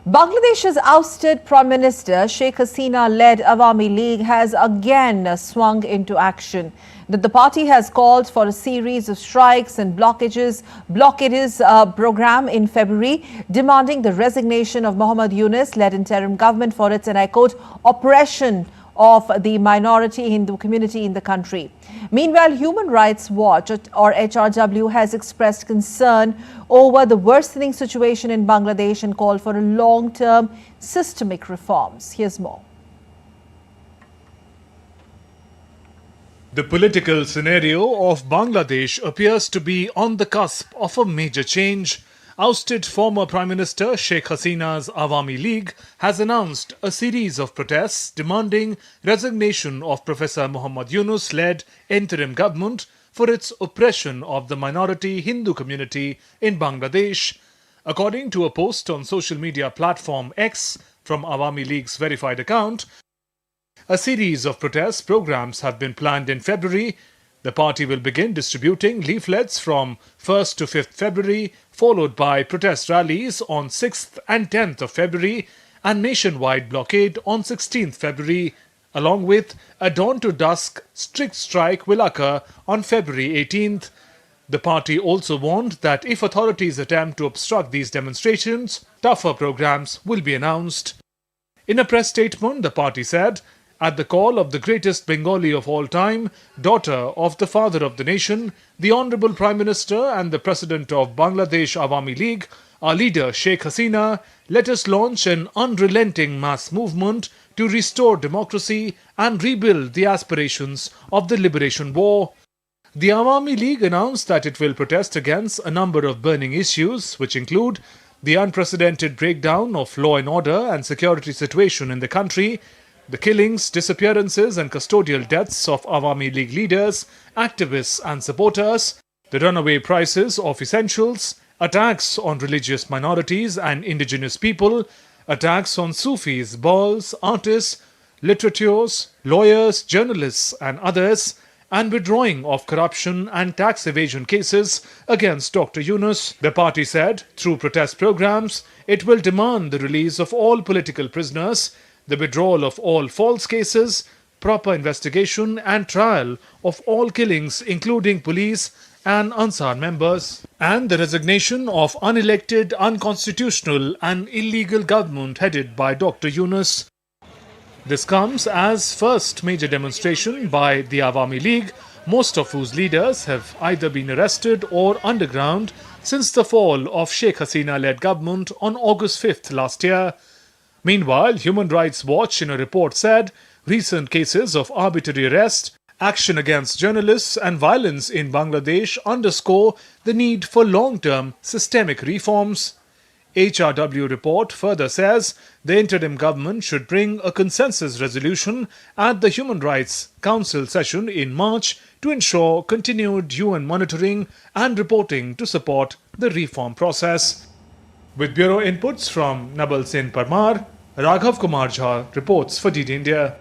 Bangladesh's ousted Prime Minister Sheikh Hasina-led Awami League has again swung into action. The party has called for a series of strikes and blockades program in February, demanding the resignation of Muhammad Yunus-led interim government for its, and I quote, oppression of the minority Hindu community in the country. Meanwhile, Human Rights Watch, or HRW, has expressed concern over the worsening situation in Bangladesh and called for long-term systemic reforms. Here's more. The political scenario of Bangladesh appears to be on the cusp of a major change. Ousted former Prime Minister Sheikh Hasina's Awami League has announced a series of protests demanding resignation of Professor Muhammad Yunus-led interim government for its oppression of the minority Hindu community in Bangladesh. According to a post on social media platform X from Awami League's verified account, a series of protest programs have been planned in February. The party will begin distributing leaflets from 1st to 5th February, followed by protest rallies on 6th and 10th of February and nationwide blockade on 16th February, along with a dawn to dusk strict strike will occur on February 18th. The party also warned that if authorities attempt to obstruct these demonstrations, tougher programs will be announced. In a press statement, the party said, "At the call of the greatest Bengali of all time, daughter of the father of the nation, the Honourable Prime Minister and the President of Bangladesh Awami League, our leader Sheikh Hasina, let us launch an unrelenting mass movement to restore democracy and rebuild the aspirations of the liberation war." The Awami League announced that it will protest against a number of burning issues, which include the unprecedented breakdown of law and order and security situation in the country, the killings, disappearances and custodial deaths of Awami League leaders, activists and supporters, the runaway prices of essentials, attacks on religious minorities and indigenous people, attacks on Sufis, balls, artists, literateurs, lawyers, journalists and others, and withdrawing of corruption and tax evasion cases against Dr. Yunus. The party said, through protest programs, it will demand the release of all political prisoners, the withdrawal of all false cases, proper investigation and trial of all killings including police and Ansar members, and the resignation of unelected, unconstitutional and illegal government headed by Dr. Yunus. This comes as first major demonstration by the Awami League, most of whose leaders have either been arrested or underground since the fall of Sheikh Hasina-led government on August 5th last year. Meanwhile, Human Rights Watch in a report said recent cases of arbitrary arrest, action against journalists and violence in Bangladesh underscore the need for long-term systemic reforms. HRW report further says the interim government should bring a consensus resolution at the Human Rights Council session in March to ensure continued UN monitoring and reporting to support the reform process. With bureau inputs from Nabal Sen Parmar, Raghav Kumar Jha reports for DD India.